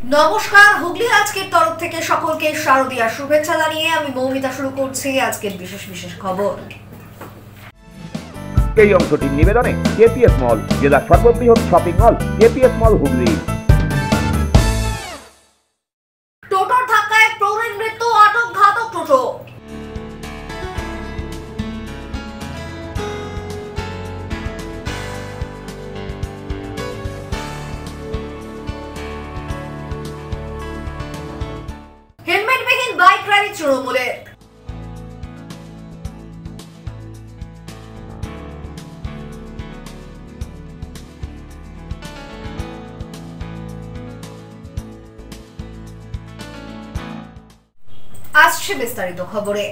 নমস্কার, হুগলি আজকের তরফ থেকে সকলকে শারদীয়া শুভেচ্ছা জানিয়ে আমি মৌমিতা শুরু করছি আজকের বিশেষ খবর। এই অংশটির নিবেদনে কেপিএস মল, জেলার সর্ববৃহৎ শপিং মল কেপিএস মল হুগলি। টোটোর ধাক্কায় প্রৌঢ়ের মৃত্যু, আটক ঘাতক টোটো। হেলমেটবিহীন বাইক র্যালি তৃণমূলের। আসছে বিস্তারিত খবরে।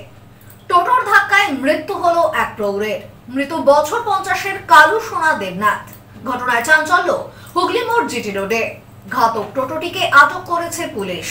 টোটোর ধাক্কায় মৃত্যু হলো এক প্রৌঢ়ের। মৃত বছর 50-এর কালু সোনা দেবনাথ। ঘটনায় চাঞ্চল্য হুগলি মোড় জিটি রোডে। ঘাতক টোটোটিকে আটক করেছে পুলিশ।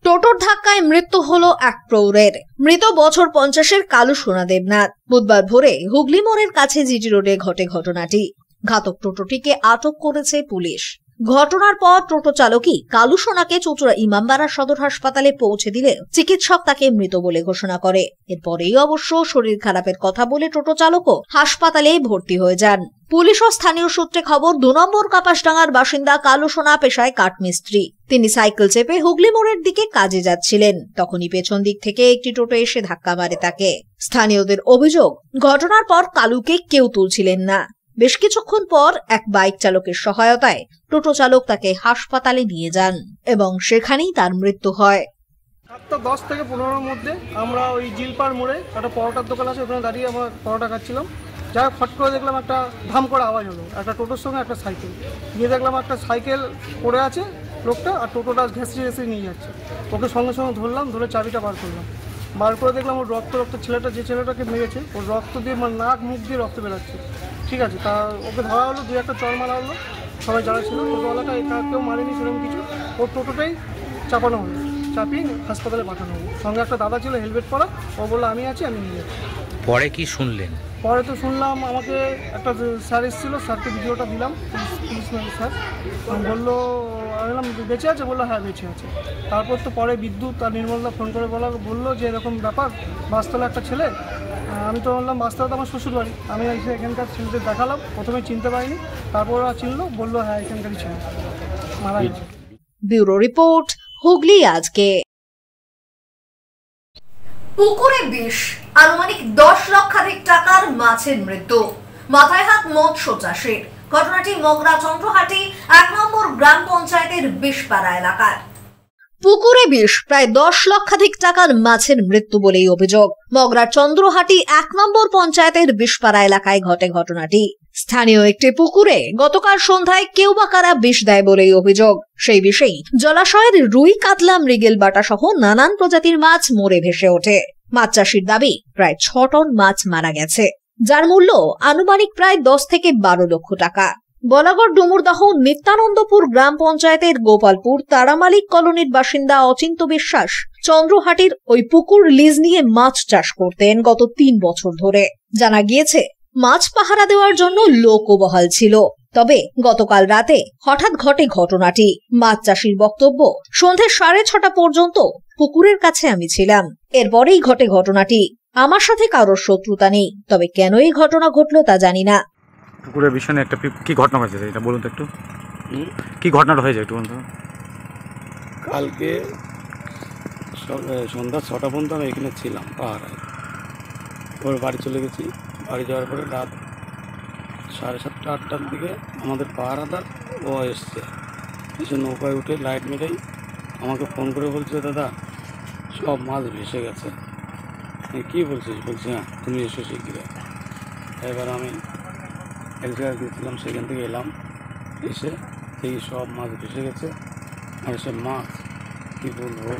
টোটোর ধাক্কায় মৃত্যু হলো এক প্রৌঢ়ের। মৃত বছর 50-এর কালু সোনা দেবনাথ। বুধবার ভোরে হুগলি মোড়ের কাছে জিটি রোডে ঘটে ঘটনাটি। ঘাতক টোটোটিকে আটক করেছে পুলিশ। ঘটনার পর টোটো চালকই কালু সোনাকে চুঁচুড়া ইমামবাড়া সদর হাসপাতালে পৌঁছে দিলে চিকিৎসক তাকে মৃত বলে ঘোষণা করে। এরপরেই অবশ্য শরীর খারাপের কথা বলে টোটো চালকও হাসপাতালে ভর্তি হয়ে যান। পুলিশ ও স্থানীয় সূত্রে খবর, 2 নম্বর কাপাসডাঙ্গার বাসিন্দা কালু সোনা পেশায় কাঠমিস্ত্রি। তিনি সাইকেল চেপে হুগলি মোড়ের দিকে কাজে যাচ্ছিলেন। তখনই পেছন দিক থেকে একটি টোটো এসে ধাক্কা মারে তাকে। স্থানীয়দের অভিযোগ, ঘটনার পর কালুকে কেউ তুলছিলেন না। বেশ কিছুক্ষণ পর এক বাইক চালকের সহায়তায় টোটো চালক তাকে হাসপাতালে নিয়ে যান এবং সেখানেই তার মৃত্যু হয়। 7:10 থেকে 15-এর মধ্যে আমরা ওই জিলপাড় মোড়ে একটা পরোটার দোকান আছে, ওখানে দাঁড়িয়ে আমরা পরোটা খাচ্ছিলাম। যাই হোক, ফট করে দেখলাম একটা ধাম করে আওয়াজ হলো, একটা টোটোর সঙ্গে একটা সাইকেল। গিয়ে দেখলাম একটা সাইকেল পড়ে আছে লোকটা, আর টোটোটা ঘেঁষে নিয়ে যাচ্ছে। ওকে সঙ্গে সঙ্গে ধরলাম, ধরে চাবিটা বার করলাম। বার করে দেখলাম ওর রক্ত ছেলেটা, যে ছেলেটাকে মেরেছে, ওর রক্ত দিয়ে মানে নাক মুখ দিয়ে রক্ত বেরোচ্ছে। ঠিক আছে, তা ওকে ধরা হলো, 2-1 চড় মারা হলো। সবাই যারা ছিল টোটোওয়ালাটা কেউ মারেনি সেরকম কিছু। ওর টোটোটাই চাপানো হলো, চাপিয়ে হাসপাতালে পাঠানো হলো। সঙ্গে একটা দাদা ছিল হেলমেট পরা, ও বললো আমি আছি, আমি নিয়ে যাচ্ছি। পরে কি শুনলেন? পরে তো শুনলাম, আমাকে একটা স্যার এসেছিলো, স্যারকে ভিডিওটা দিলাম, পুলিশ স্যার বললো, আমি বললাম বেঁচে আছে? বললো হ্যাঁ বেঁচে আছে। তারপর তো পরে বিদ্যুৎ আর নির্মলদা ফোন করে বললো যে এরকম ব্যাপার, বাসতলা একটা ছেলে। আমি তো বললাম বাসতলা তো আমার শ্বশুর বাড়ি। আমি এসে এখানকার ছেলেদের দেখালাম, প্রথমে চিনতে পারিনি, তারপর ওরা চিনলো, বললো হ্যাঁ এখানকারই ছেলে, মারা গেছে। ব্যুরো রিপোর্ট, হুগলি আজকে। পুকুরে বিষ, আনুমানিক 10 লক্ষাধিক টাকার মাছের মৃত্যু। মাথায় হাত মৎস্য চাষের। ঘটনাটি মগরা চন্দ্রহাটি 1 নম্বর গ্রাম পঞ্চায়েতের বিষপাড়া এলাকার। পুকুরে বিষ, প্রায় 10 লক্ষাধিক টাকার মাছের মৃত্যু বলেই অভিযোগ। মগরার চন্দ্রহাটি 1 নম্বর পঞ্চায়েতের বিষপাড়া এলাকায় ঘটে ঘটনাটি। স্থানীয় একটি পুকুরে গতকাল সন্ধ্যায় কেউ বা কারা বিষ দেয় বলেই অভিযোগ। সেই বিষেই জলাশয়ের রুই, কাতলা, মৃগেল বাটা সহ নানান প্রজাতির মাছ মরে ভেসে ওঠে। মাছ চাষির দাবি, প্রায় 6 টন মাছ মারা গেছে, যার মূল্য আনুমানিক প্রায় 10 থেকে 12 লক্ষ টাকা। বলাগড় ডুমুরদহ নিত্যানন্দপুর গ্রাম পঞ্চায়েতের গোপালপুর তারামালিক কলোনির বাসিন্দা অচিন্ত বিশ্বাস চন্দ্রহাটির ওই পুকুর লিজ নিয়ে মাছ চাষ করতেন গত 3 বছর ধরে। জানা গিয়েছে, মাছ পাহারা দেওয়ার জন্য লোকও বহাল ছিল। তবে গতকাল রাতে হঠাৎ ঘটে ঘটনাটি। মাছ চাষির বক্তব্য, সন্ধ্যে 6:30 পর্যন্ত পুকুরের কাছে আমি ছিলাম। এরপরেই ঘটে ঘটনাটি। আমার সাথে কারোর শত্রুতা নেই, তবে কেন এই ঘটনা ঘটলো তা জানি না। পুকুরের বিষয়ে একটা কি ঘটনা হয়েছে এটা বলুন তো একটু। কি ঘটনাটা হয়েছে একটু বলুন তো। কালকে সন্ধ্যা 6টা পর্যন্ত আমি এখানে ছিলাম পাহাড়ায়। ওর বাড়ি চলে গেছি। বাড়ি যাওয়ার পরে রাত 7:30-8টার দিকে আমাদের পাহারাদার ও এসছে, এসে নৌকায় উঠে লাইট মেরেই আমাকে ফোন করে বলছে, দাদা সব মাছ ভেসে গেছে। কী বলছিস? বলছি হ্যাঁ, তুমি এসো শিগগিরি। এবার আমি এক জায়গায় গিয়েছিলাম, সেখান থেকে এলাম, এসে এই সব মাছ ভেসে গেছে। আর সে মাছ কী বলবো,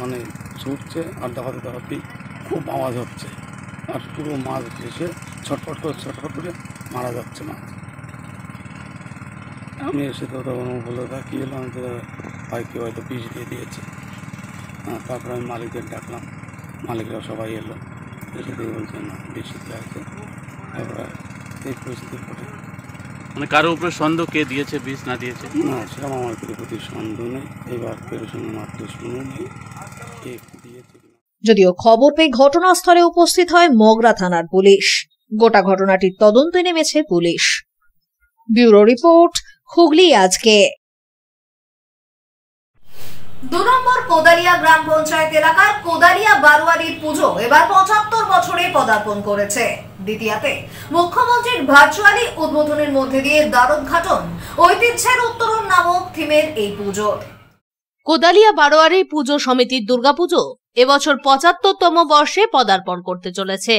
মানে ছুটছে আর দাঁড়াতে খুব আওয়াজ হচ্ছে, আর পুরো মাছ ভেসে ছটফট করে মারা যাচ্ছে মাছ। আমি এসে তো তখন বললো, দা কী হলো? আমি তো ভাই কেউ হয়তো বিষ দিয়ে দিয়েছে। তারপরে আমি মালিকদের ডাকলাম, মালিকরা সবাই এলো, এসে দিয়ে বলছে না, বিষ দিয়ে আছে। এবার এই পরিস্থিতির পরে মানে কারোর উপরে সন্দেহ কে দিয়েছে বিষ না দিয়েছে? না, সেরকম আমার প্রতি সন্দেহ নেই। এবার কেউ সঙ্গে মাত্র শুনুনি কে দিয়েছে। যদিও খবর পেয়ে ঘটনাস্থলে উপস্থিত হয় মগরা থানার পুলিশ। গোটা ঘটনাটির তদন্তে নেমেছে পুলিশ। ব্যুরো রিপোর্ট, হুগলি আজকে। 2 নম্বর কোদালিয়া গ্রাম পঞ্চায়েত এলাকার কোদালিয়া বারোয়ারির পুজো এবার 75 বছরে পদার্পণ করেছে। দ্বিতীয়াতে মুখ্যমন্ত্রীর ভার্চুয়ালি উদ্বোধনের মধ্যে দিয়ে দ্বারোদ্ঘাটন, ঐতিহ্যের উত্তরণ নামক থিমের এই পুজো। কোদালিয়া বারোয়ারি পুজো সমিতির দুর্গাপুজো এবছর 75তম বর্ষে পদার্পণ করতে চলেছে।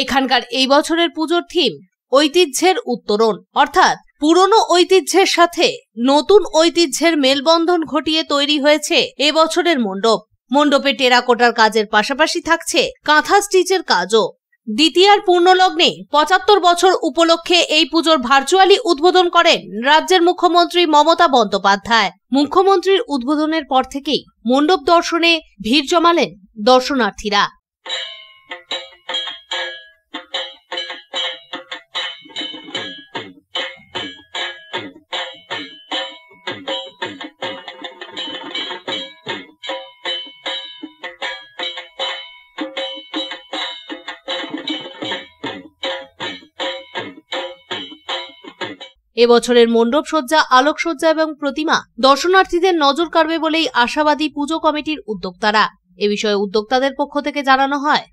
এখানকার এই বছরের পুজোর থিম ঐতিহ্যের উত্তরণ, অর্থাৎ পুরনো ঐতিহ্যের সাথে নতুন ঐতিহ্যের মেলবন্ধন ঘটিয়ে তৈরি হয়েছে এবছরের মণ্ডপ। মণ্ডপে টেরাকোটার কাজের পাশাপাশি থাকছে কাঁথা স্টিচের কাজও। দ্বিতীয়ার পূর্ণলগ্নে 75 বছর উপলক্ষে এই পুজোর ভার্চুয়ালি উদ্বোধন করেন রাজ্যের মুখ্যমন্ত্রী মমতা বন্দ্যোপাধ্যায়। মুখ্যমন্ত্রীর উদ্বোধনের পর থেকেই মণ্ডপ দর্শনে ভিড় জমালেন দর্শনার্থীরা। এবছরের মণ্ডপ সজ্জা, আলোকসজ্জা এবং প্রতিমা দর্শনার্থীদের নজর কাড়বে বলেই আশাবাদী পুজো কমিটির উদ্যোক্তারা। এ বিষয়ে উদ্যোক্তাদের পক্ষ থেকে জানানো হয়,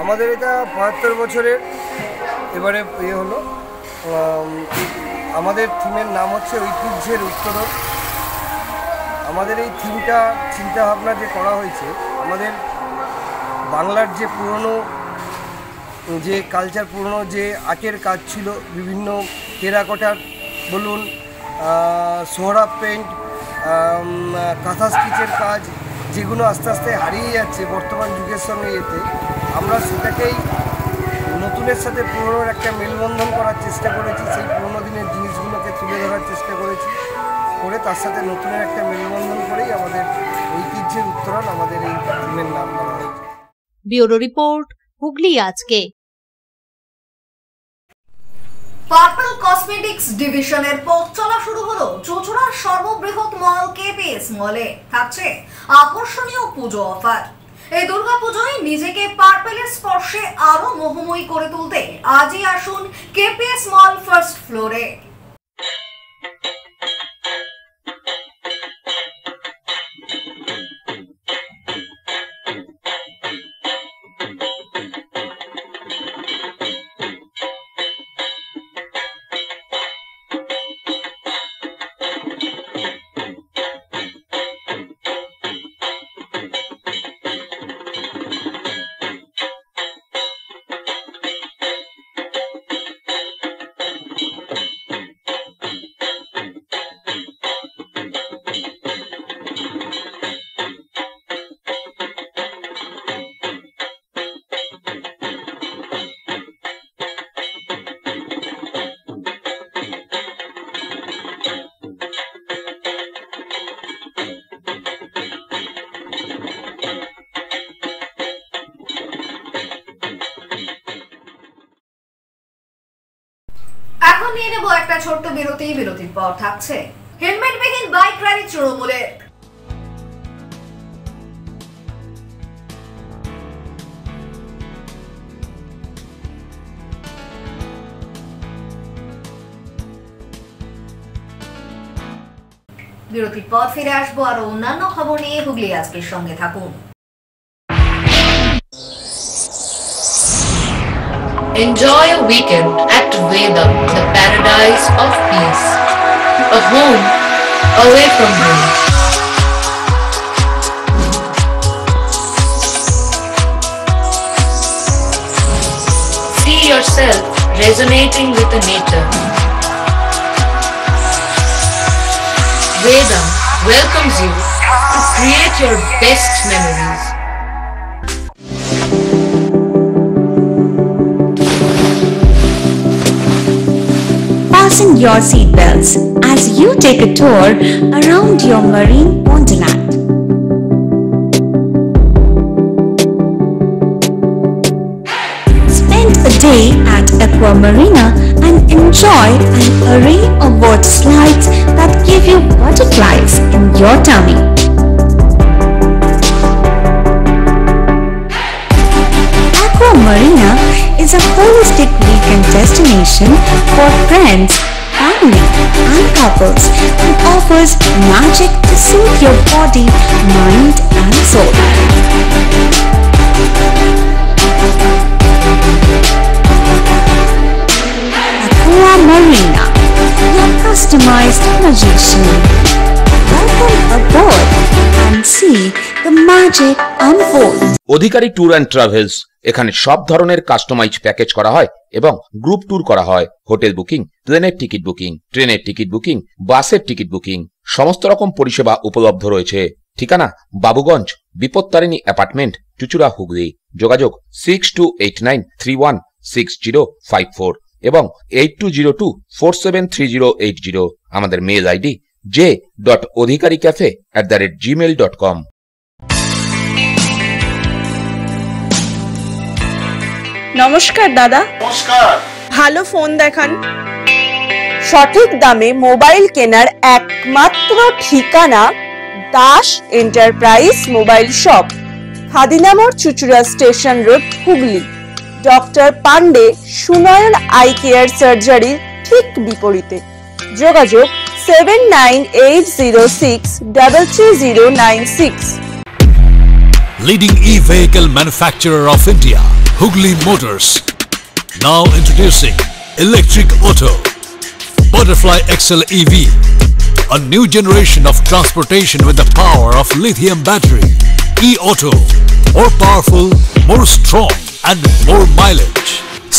আমাদের এটা 75 বছরের এবারে হলো। আমাদের থিমের নাম হচ্ছে ঐতিহ্যের উত্তরণ। আমাদের এই থিমটা চিন্তা ভাবনা যে করা হয়েছে, আমাদের বাংলার যে পুরনো যে কালচার, পুরনো যে আর্টের কাজ ছিল, বিভিন্ন টেরাকোটার বলুন, সোহরাব পেইন্ট, কাঁথা স্টিচের কাজ, যেগুলো আস্তে আস্তে হারিয়ে যাচ্ছে বর্তমান যুগের সঙ্গে এতে, আমরা সেটাকেই নতুনের সাথে পুরনোর একটা মেলবন্ধন করার চেষ্টা করেছি। সেই পুরনো দিনের জিনিসগুলোকে তুলে ধরার চেষ্টা করেছি, করে তার সাথে নতুনের একটা মেলবন্ধন করেই আমাদের ঐতিহ্যের উত্তরণ আমাদের এই থিমের নাম বলা হয়েছে। ব্যুরো রিপোর্ট, হুগলি আজকে। পার্পল কসমেটিক্স ডিভিশনের পথ চলা শুরু হলো চুঁচুড়ার সর্ববৃহৎ মল কেপিএস মলে। থাকছে আকর্ষণীয় পুজো অফার। এই দুর্গাপুজোয় নিজেকে পার্পেলের স্পর্শে আরো মোহময়ী করে তুলতে আজই আসুন কেপিএস মল ফার্স্ট ফ্লোরে। এখন নিয়ে নেব একটা ছোট্ট বিরতি। বিরতির পর থাকছে হেলমেটবিহীন বাইক র্যালি তৃণমূলের। বিরতির পর ফিরে আসবো আরো অন্যান্য খবর নিয়ে। হুগলি আজকের সঙ্গে থাকুন। Enjoy a weekend at Vedam, the paradise of peace. A home away from home. See yourself resonating with the nature. Vedam welcomes you to create your best memories. Fasten your seatbelts as you take a tour around your marine wonderland. Spend a day at a Aqua Marina and enjoy an array of water slides that give you butterflies in your tummy. Aqua Marina is a holistic weekend destination for friends, family and couples and offers magic to soothe your body, mind and soul. Aqua Marina, your customized magician. Welcome aboard and see the magic unfold. Adhikari tour and travels, এখানে সব ধরনের customise package করা হয় এবং group tour করা হয়। Hotel booking, প্লেনের ticket booking, ট্রেনের টিকিট বুকিং, বাসের টিকিট বুকিং, সমস্ত রকম পরিষেবা উপলব্ধ রয়েছে। ঠিকানা বাবুগঞ্জ, বিপত্তারিণী অ্যাপার্টমেন্ট, চুচুড়া, হুগলি। যোগাযোগ 6289316054 এবং 8202473080। আমাদের মেল আইডি j.odhikaricafe@gmail.com। নমস্কার দাদা। নমস্কার। ভালো ফোন দেখান। সঠিক দামে মোবাইল কেনার একমাত্র ঠিকানা Das enterprise mobile shop, Khadinamore, Chuchura station road, Hooghly. Doctor Pandey Sunayan eye care সার্জারির ঠিক বিপরীতে। যোগাযোগ 7980633096। Leading e-vehicle manufacturer of India, Hugli Motors. Now introducing Electric Auto, Butterfly XL EV, a new generation of transportation with the power of lithium battery. E-Auto, more powerful, more strong and more mileage.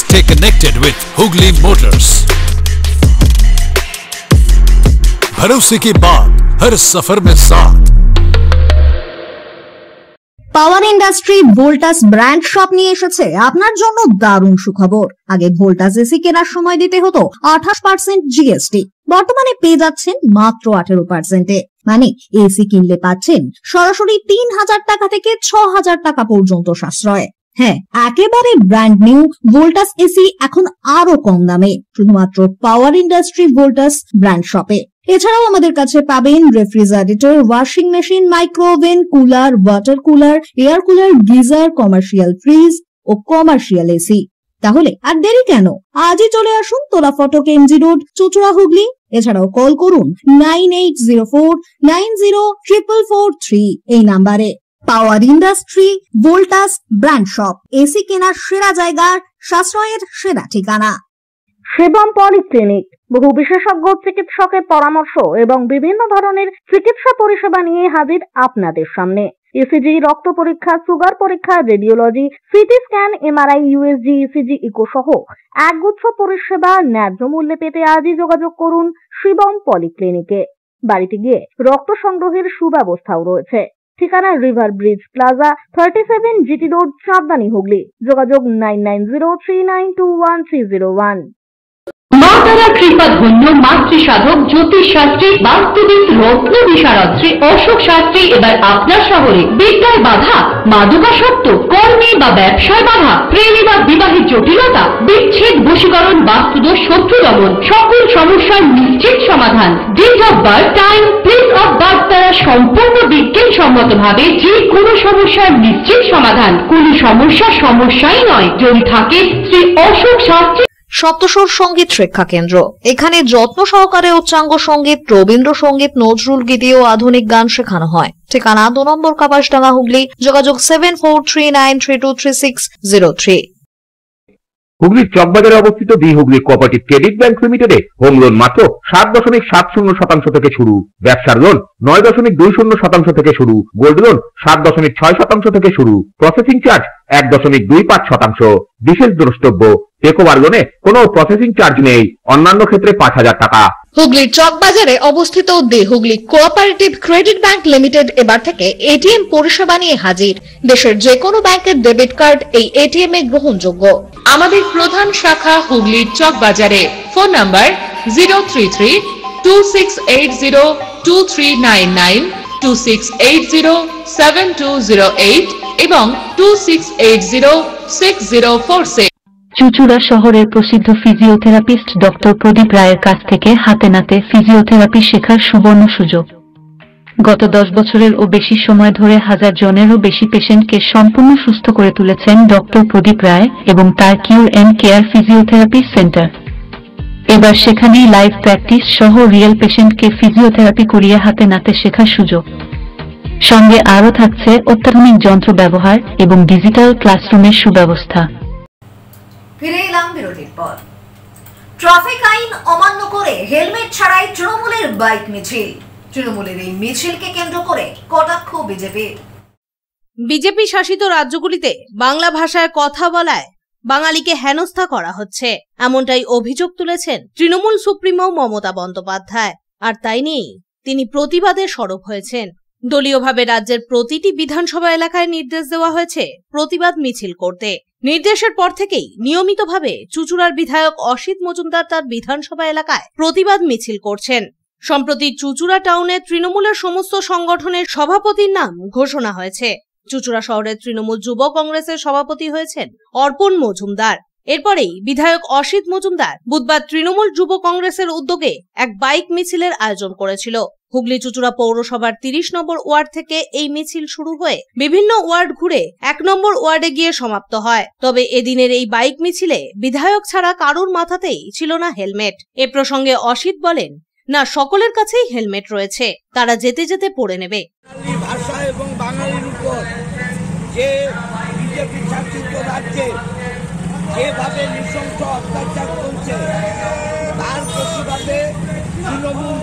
Stay connected with Hugli Motors. भरोसे के बाद हर सफर में साथ। পাওয়ার industry Voltas brand shop নিয়ে এসেছে আপনার জন্য দারুণ সুখবর। আগে ভোল্টাস এসি কেনার সময় দিতে হতো 28% জিএসটি, বর্তমানে পেয়ে যাচ্ছেন মাত্র 18%। মানে এসি কিনলে পাচ্ছেন সরাসরি 3000 টাকা থেকে 6000 টাকা পর্যন্ত সাশ্রয়। হ্যাঁ, একেবারে ব্র্যান্ড নিউ ভোল্টাস এসি এখন আরো কম দামে, শুধুমাত্র পাওয়ার ইন্ডাস্ট্রি ভোল্টাস ব্র্যান্ড শপে। এছাড়াও আমাদের কাছে পাবেন refrigerator, washing machine, micro oven, cooler, water cooler, air cooler, geyser, commercial fridge ও কমার্শিয়াল এসি। তাহলে আর দেরি কেন, আজই চলে আসুন তোলা ফটক, এমজি রোড, চুচুড়া, হুগলি। এছাড়াও কল করুন 9804904443 এই নাম্বারে। Power industry Voltas brand shop, AC কেনার সেরা জায়গা, সাশ্রয়ের সেরা ঠিকানা। শিবম পলিক্লিনিক বহু বিশেষজ্ঞ চিকিৎসকের পরামর্শ এবং বিভিন্ন ধরনের চিকিৎসা পরিষেবা নিয়ে হাজির আপনাদের সামনে। ইসিজি, রক্ত পরীক্ষা, সুগার পরীক্ষা, radiology, CT scan, MRI, USG, ECG, echo সহ একগুচ্ছ পরিষেবা ন্যায্য মূল্যে পেতে আজই যোগাযোগ করুন শিবম পলিক্লিনিকে। বাড়িতে গিয়ে রক্ত সংগ্রহের সুব্যবস্থাও রয়েছে। ঠিকানা river bridge plaza, 37 GT road, Chandani, Hooghly. যোগাযোগ 9903921301। মা তারা কৃপা ধন্য মাতৃ সাধক, জ্যোতিষ শাস্ত্রী, বাস্তুবিদ, রত্ন বিশারদ্রী অশোক শাস্ত্রী এবার আপনার শহরে। বিদ্যায় বাধা, মাদকাসক্ত, কর্মে বা ব্যবসায় বাধা, প্রেমে বা বিবাহের জটিলতা, বিচ্ছেদ, বশীকরণ, বাস্তুদোষ, শত্রু দমন, সকল সমস্যার নিশ্চিত সমাধান। Date of birth, time, place of birth দ্বারা সম্পূর্ণ বিজ্ঞানসম্মত ভাবে যে কোনো সমস্যার নিশ্চিত সমাধান। কোন সমস্যাই নয় যদি থাকে শ্রী অশোক শাস্ত্রী। সপ্তস্বর সঙ্গীত শিক্ষা কেন্দ্র, এখানে যত্ন সহকারে উচ্চাঙ্গ সঙ্গীত, রবীন্দ্রসঙ্গীত, নজরুল গীতি ও আধুনিক গান শেখানো হয়। ঠিকানা 2 নম্বর কাপাসডাঙ্গা, হুগলি। যোগাযোগ 7439323603। হুগলির চকবাজারে অবস্থিত the Hooghly cooperative credit bank লিমিটেডে হোম লোন মাত্র 7.70% থেকে শুরু, ব্যবসার লোন 9.20% থেকে শুরু, গোল্ড লোন 7.6% থেকে শুরু, প্রসেসিং চার্জ 1.25%। বিশেষ দ্রষ্টব্য, টেকওভার লোনে কোনো প্রসেসিং চার্জ নেই, অন্যান্য ক্ষেত্রে 5000 টাকা। হুগলির চকবাজারে অবস্থিত the Hooghly cooperative credit bank limited এবার থেকে এটিএম পরিষেবা নিয়ে হাজির। দেশের যে কোনো ব্যাংকের ডেবিট কার্ড এই এটিএম এ গ্রহণযোগ্য। আমাদের প্রধান শাখা হুগলির চকবাজারে। ফোন নাম্বার 033-2680-2399, 2680-7208 এবং 2680-6046। চুঁচুড়া শহরের প্রসিদ্ধ ফিজিওথেরাপিস্ট ডক্টর প্রদীপ রায়ের কাছ থেকে হাতে নাতে ফিজিওথেরাপি শেখার সুবর্ণ সুযোগ। গত 10 বছরের ও বেশি সময় ধরে 1000 জনেরও বেশি পেশেন্টকে সম্পূর্ণ সুস্থ করে তুলেছেন ডক্টর প্রদীপ রায় এবং তার কিউর অ্যান্ড কেয়ার ফিজিওথেরাপি সেন্টার। এবার সেখানেই লাইভ প্র্যাকটিস সহ রিয়েল পেশেন্টকে ফিজিওথেরাপি করিয়ে হাতে নাতে শেখার সুযোগ। সঙ্গে আরও থাকছে অত্যাধুনিক যন্ত্র ব্যবহার এবং ডিজিটাল ক্লাসরুমের সুব্যবস্থা। ফিরে এলাম বিরতির পর। ট্রাফিক আইন অমান্য করে হেলমেট ছাড়াই তৃণমূলের বাইক মিছিল। তৃণমূলের এই মিছিলকে কেন্দ্র করে কটাক্ষ বিজেপি শাসিত রাজ্যগুলিতে বাংলা ভাষায় কথা বলায় বাঙালিকে হেনস্থা করা হচ্ছে, এমনটাই অভিযোগ তুলেছেন তৃণমূল সুপ্রিমো মমতা বন্দ্যোপাধ্যায়। আর তাই নিয়েই তিনি প্রতিবাদে সরব হয়েছেন। দলীয়ভাবে রাজ্যের প্রতিটি বিধানসভা এলাকায় নির্দেশ দেওয়া হয়েছে প্রতিবাদ মিছিল করতে। নির্দেশের পর থেকেই নিয়মিতভাবে চুঁচুড়ার বিধায়ক অসিত মজুমদার তার বিধানসভা এলাকায় প্রতিবাদ মিছিল করছেন। সম্প্রতি চুঁচুড়া টাউনে তৃণমূলের সমস্ত সংগঠনের সভাপতির নাম ঘোষণা হয়েছে। চুঁচুড়া শহরের তৃণমূল যুব কংগ্রেসের সভাপতি হয়েছেন অর্পণ মজুমদার। এরপরেই বিধায়ক অসিত মজুমদার বুধবার তৃণমূল যুব কংগ্রেসের উদ্যোগে এক বাইক মিছিলের আয়োজন করেছিল। হুগলি চুঁচুড়া পৌরসভার 30 নম্বর ওয়ার্ড থেকে এই মিছিল শুরু হয়ে বিভিন্ন ওয়ার্ড ঘুরে 1 নম্বর ওয়ার্ডে গিয়ে সমাপ্ত হয়। তবে এদিনের এই বাইক মিছিলে বিধায়ক ছাড়া কারোর মাথাতেই ছিল না হেলমেট। এ প্রসঙ্গে অসিত বলেন, না সকলের কাছেই হেলমেট রয়েছে, তারা যেতে যেতে পড়ে নেবে। ভাষা এবং বাঙালির উপর যে বিজেপি শাসিত রাজ্যে যেভাবে নৃশংস অত্যাচার চলছে তার প্রতিবাদে তৃণমূল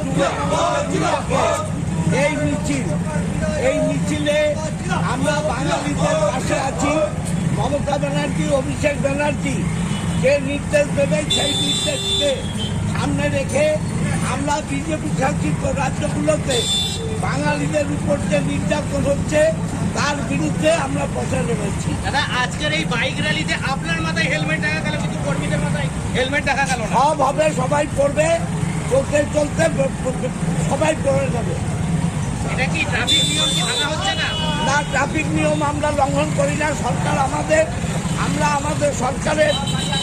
এই মিছিলে আমরা বাঙালিদের পাশে আছি। মমতা ব্যানার্জি, অভিষেক ব্যানার্জি যে নির্দেশ দেবে সেই নির্দেশকে সামনে রেখে আমরা বিজেপি শাসিত রাজ্যগুলোতে বাঙালিদের উপর যে নির্যাতন হচ্ছে তার বিরুদ্ধে আমরা প্রচার নেমেছি। দাদা, আজকের এই বাইক র্যালিতে আপনার মাথায় হেলমেট দেখা গেল, কিন্তু কর্মীদের মাথায় হেলমেট দেখা গেল না। সব হবে, সবাই পড়বে, চলতে চলতে সবাই পড়ে যাবে। এটা কি ট্রাফিক নিয়ম কি ভাঙা হচ্ছে না? না, ট্রাফিক নিয়ম আমরা লঙ্ঘন করি না। সরকার আমরা আমাদের সরকারের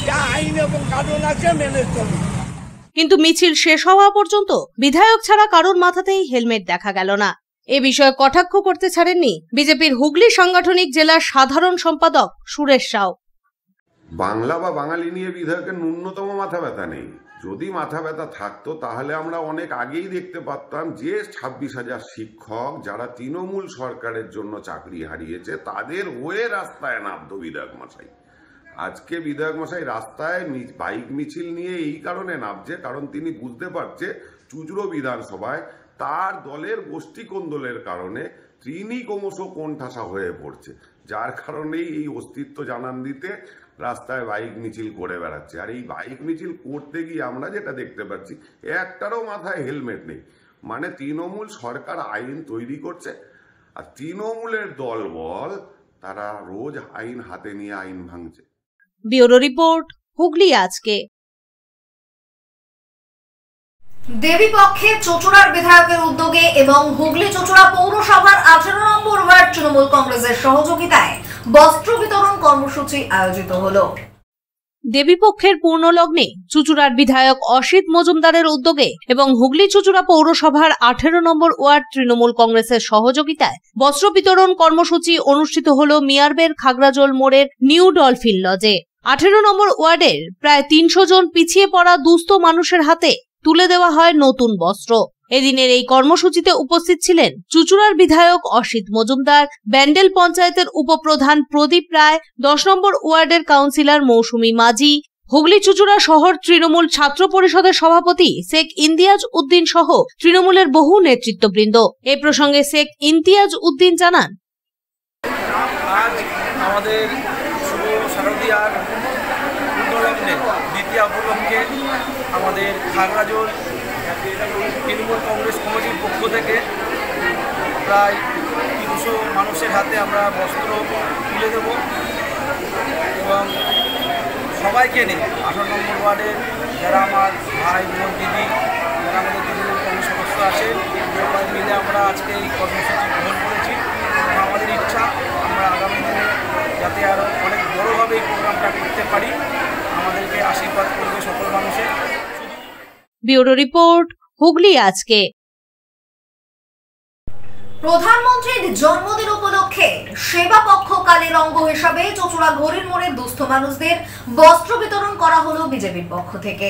যা আইন এবং কানুন আছে মেনে চলি। কিন্তু মিছিল শেষ হওয়া পর্যন্ত বিধায়ক ছাড়া কারোর মাথাতেই হেলমেট দেখা গেল না। এ বিষয়ে কটাক্ষ করতে ছাড়েননি বিজেপির হুগলি সাংগঠনিক জেলার সাধারণ সম্পাদক সুরেশ সাউ। বাংলা বা বাঙালি নিয়ে বিধায়কের ন্যূনতম মাথা ব্যথা নেই। যদি মাথা ব্যথা থাকতো তাহলে আমরা অনেক আগেই দেখতে পারতাম যে 26,000 শিক্ষক যারা তৃণমূল সরকারের জন্য চাকরি হারিয়েছে তাদের হয়ে রাস্তায় নামতো বিধায়ক মশাই। আজকে বিধায়ক মশাই রাস্তায় বাইক মিছিল নিয়ে এই কারণে নামছে, কারণ তিনি বুঝতে পারছে চুঁচুড়ো বিধানসভায় তার দলের গোষ্ঠী কোন্দলের কারণে তিনি ক্রমশ কোণঠাসা হয়ে পড়ছে, যার কারণেই এই অস্তিত্ব জানান দিতে রাস্তায় বাইক মিছিল করে বেড়াচ্ছে। আর এই বাইক মিছিল করতে গিয়ে আমরা যেটা দেখতে পাচ্ছি, একটারও মাথায় হেলমেট নেই। মানে তৃণমূল সরকার আইন তৈরি করছে আর তৃণমূলের দলবল তারা রোজ আইন হাতে নিয়ে আইন ভাঙছে। ব্যুরো রিপোর্ট, হুগলি আজকে। দেবীপক্ষে চুঁচুড়ার বিধায়কের উদ্যোগে এবং হুগলি চুঁচুড়া পৌরসভার 18 নম্বর ওয়ার্ড তৃণমূল কংগ্রেসের সহযোগিতায় বস্ত্র বিতরণ কর্মসূচি আয়োজিত হলো। দেবীপক্ষের পূর্ণলগ্নে চুঁচুড়ার বিধায়ক অসিত মজুমদারের উদ্যোগে এবং হুগলি চুঁচুড়া পৌরসভার 18 নম্বর ওয়ার্ড তৃণমূল কংগ্রেসের সহযোগিতায় বস্ত্র বিতরণ কর্মসূচি অনুষ্ঠিত হল মিয়ারবের খাগড়াজোল মোড়ের নিউ ডলফিন লজে। 18 নম্বর ওয়ার্ডের প্রায় 300 জন পিছিয়ে পড়া দুস্থ মানুষের হাতে তুলে দেওয়া হয় নতুন বস্ত্র। এদিনের এই কর্মসূচিতে উপস্থিত ছিলেন চুঁচুড়ার বিধায়ক অসিত মজুমদার, ব্যান্ডেল পঞ্চায়েতের উপপ্রধান প্রদীপ রায়, 10 নম্বর ওয়ার্ডের কাউন্সিলর মৌসুমী মাঝি, হুগলি চুঁচুড়া শহর তৃণমূল ছাত্র পরিষদের সভাপতি শেখ ইমতিয়াজ উদ্দিন সহ তৃণমূলের বহু নেতৃত্ববৃন্দ। এ প্রসঙ্গে শেখ ইমতিয়াজ উদ্দিন জানান, আজ আমাদের শুভ শারদীয়ার পূর্ণলগ্নে দ্বিতীয় উপলক্ষে আমাদের খাগড়াজোল তৃণমূল কংগ্রেস কমিটির পক্ষ থেকে প্রায় 300 মানুষের হাতে আমরা বস্ত্র তুলে দেব এবং সবাইকে নিয়ে 18 নম্বর ওয়ার্ডের যারা আমার ভাই বোন দিদি যারা আমাদের তৃণমূল কংগ্রেস সদস্য আছে সবাই মিলে আমরা আজকে এই কর্মসূচি গ্রহণ করেছি। আমাদের ইচ্ছা আমরা আগামী দিনে যাতে আরও অনেক বড়োভাবে এই প্রোগ্রামটা করতে পারি আমাদেরকে আশীর্বাদ করবে সকল মানুষের। ব্যুরো রিপোর্ট, হুগলি আজকে। প্রধানমন্ত্রীর জন্মদিন উপলক্ষে সেবা পক্ষকালের অঙ্গ হিসাবে চুঁচুড়া ঘড়ির মোড়ে দুস্থ মানুষদের বস্ত্র বিতরণ করা হলো বিজেপির পক্ষ থেকে।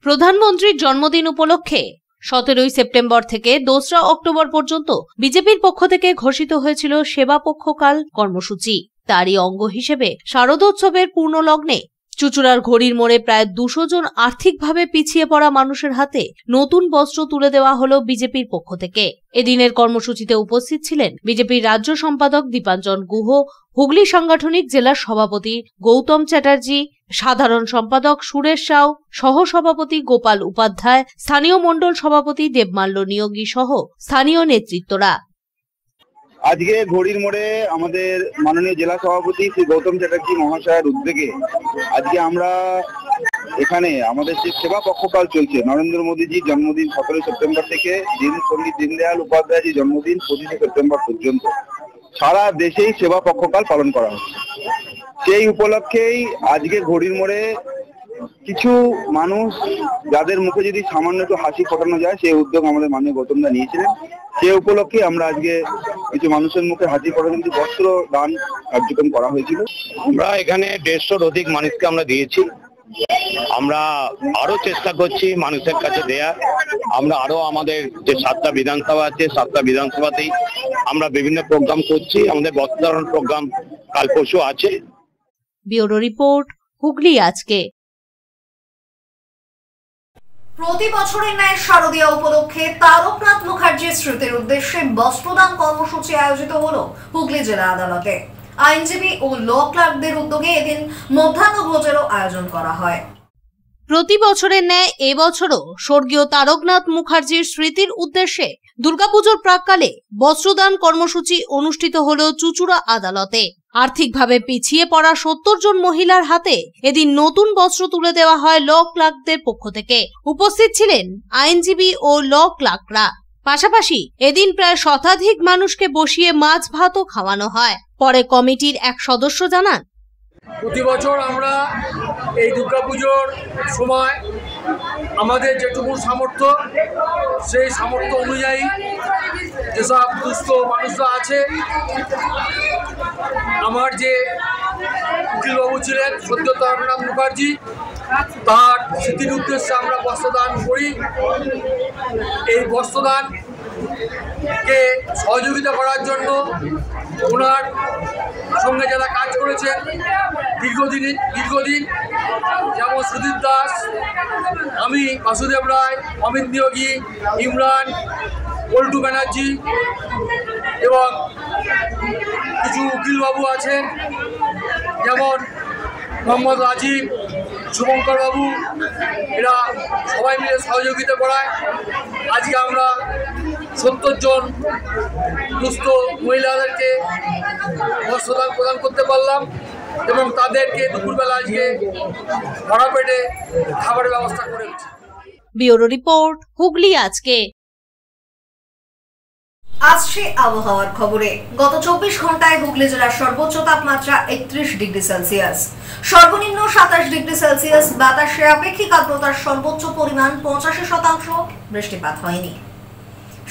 প্রধানমন্ত্রীর জন্মদিন উপলক্ষে 17 সেপ্টেম্বর থেকে 2 অক্টোবর পর্যন্ত বিজেপির পক্ষ থেকে ঘোষিত হয়েছিল সেবা পক্ষকাল কর্মসূচি। তারই অঙ্গ হিসেবে শারদোৎসবের পূর্ণলগ্নে চুঁচুড়ার ঘড়ির মোড়ে প্রায় 200 জন আর্থিকভাবে পিছিয়ে পড়া মানুষের হাতে নতুন বস্ত্র তুলে দেওয়া হলো বিজেপির পক্ষ থেকে। এদিনের কর্মসূচিতে উপস্থিত ছিলেন বিজেপির রাজ্য সম্পাদক দীপাঞ্জন গুহ, হুগলি সাংগঠনিক জেলার সভাপতি গৌতম চ্যাটার্জি, সাধারণ সম্পাদক সুরেশ সাউ, সহ সভাপতি গোপাল উপাধ্যায়, স্থানীয় মণ্ডল সভাপতি দেবমাল্য নিয়োগী সহ স্থানীয় নেতৃত্বরা। আজকে ঘড়ির মোড়ে আমাদের মাননীয় জেলা সভাপতি শ্রী গৌতম চ্যাটার্জি মহাশয়ের উদ্যোগে আজকে আমরা এখানে আমাদের যে সেবা পক্ষকাল চলছে, নরেন্দ্র মোদীজির জন্মদিন 17 সেপ্টেম্বর থেকে পণ্ডিত দীনদয়াল উপাধ্যায়জির জন্মদিন 25 সেপ্টেম্বর পর্যন্ত সারা দেশেই সেবা পক্ষকাল পালন করা হচ্ছে। সেই উপলক্ষেই আজকে ঘড়ির মোড়ে কিছু মানুষ যাদের মুখে যদি সামান্য একটু হাসি ফোটানো যায়, সেই উদ্যোগ আমাদের মাননীয় গৌতমদা নিয়েছিলেন। সেই উপলক্ষে আমরা আজকে কিছু মানুষের মুখে হাসি ফোটানো কিছু বস্ত্র দান কার্যক্রম করা হয়েছিল। আমরা এখানে 150 অধিক মানুষকে আমরা দিয়েছি। আমরা আরো চেষ্টা করছি মানুষের কাছে দেয়া। আমরা আরো আমাদের যে 7টা বিধানসভা আছে, 7টা বিধানসভাতেই আমরা বিভিন্ন প্রোগ্রাম করছি। আমাদের বস্ত্রদান প্রোগ্রাম কাল পরশু আছে। ব্যুরো রিপোর্ট, হুগলি আজকে। প্রতি বছরের ন্যায় শারদীয়া উপলক্ষে তারকনাথ মুখার্জির স্মৃতির উদ্দেশ্যে বস্ত্রদান কর্মসূচি আয়োজিত হলো হুগলি জেলা আদালতে। আইনজীবী ও ল ক্লার্কদের উদ্যোগে এদিন মধ্যাহ্ন ভোজেরও আয়োজন করা হয়। প্রতি বছরের ন্যায় এবছরও স্বর্গীয় তারকনাথ মুখার্জির স্মৃতির উদ্দেশ্যে দুর্গাপুজোর প্রাক্কালে বস্ত্রদান কর্মসূচি অনুষ্ঠিত হল চুঁচুড়া আদালতে। আর্থিকভাবে পিছিয়ে পড়া 70 জন মহিলার হাতে এদিন নতুন বস্ত্র তুলে দেওয়া হয় ল ক্লার্কদের পক্ষ থেকে। উপস্থিত ছিলেন আইনজীবী ও ল ক্লার্করা। পাশাপাশি এদিন প্রায় শতাধিক মানুষকে বসিয়ে মাছ ভাতও খাওয়ানো হয়। পরে কমিটির এক সদস্য জানান, প্রতি বছর আমরা এই দুর্গাপুজোর সময় আমাদের যেটুকু সামর্থ্য, সেই সামর্থ্য অনুযায়ী যেসব দুস্থ মানুষরা আছে, আমার যে উকিলবাবু ছিলেন সদ্য তারকনাথ মুখার্জি, তার স্মৃতির উদ্দেশ্যে আমরা বস্ত্রদান করি। এই বস্ত্রদানকে সহযোগিতা করার জন্য ওনার সঙ্গে যারা কাজ করেছেন দীর্ঘদিন, যেমন সুদীপ দাস, আমি বাসুদেব রায়, অমিত নিয়োগী, ইমরান, পল্টু ব্যানার্জি এবং কিছু উকিলবাবু আছেন যেমন মোহাম্মদ রাজীব, শুভঙ্কর বাবু, এরা সবাই মিলে সহযোগিতা করায় আজকে আমরা 70 জন দুস্থ মহিলাদেরকে বস্ত্রদান প্রদান করতে পারলাম এবং তাদেরকে দুপুরবেলা আজকে ভরা পেটে খাবারের ব্যবস্থা করেছি। ব্যুরো রিপোর্ট, হুগলি আজকে। আসছে আবহাওয়ার খবরে। গত 24 ঘন্টায় হুগলি জেলার সর্বোচ্চ তাপমাত্রা 31 ডিগ্রি সেলসিয়াস, সর্বনিম্ন 27 ডিগ্রি সেলসিয়াস। বাতাসে আপেক্ষিক আর্দ্রতার সর্বোচ্চ পরিমাণ 85%। বৃষ্টিপাত হয়নি।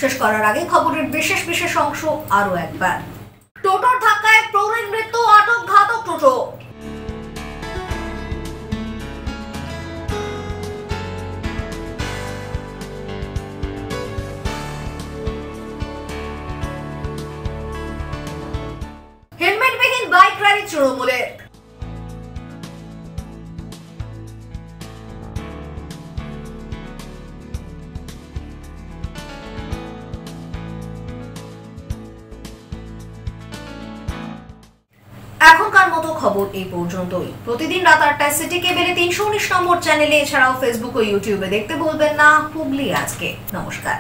শেষ করার আগে খবরের বিশেষ অংশ আরো একবার। টোটোর ধাক্কায় প্রৌঢ়ের মৃত্যু, আটক ঘাতক টোটো। হেলমেটবিহীন বাইক র্যালি তৃণমূলের। এখনকার মতো খবর এই পর্যন্তই। প্রতিদিন রাত 8টায় সিটি কেবেলে 319 নম্বর চ্যানেলে, এছাড়াও ফেসবুক ও ইউটিউবে দেখতে ভুলবেন না হুগলি আজকে। নমস্কার।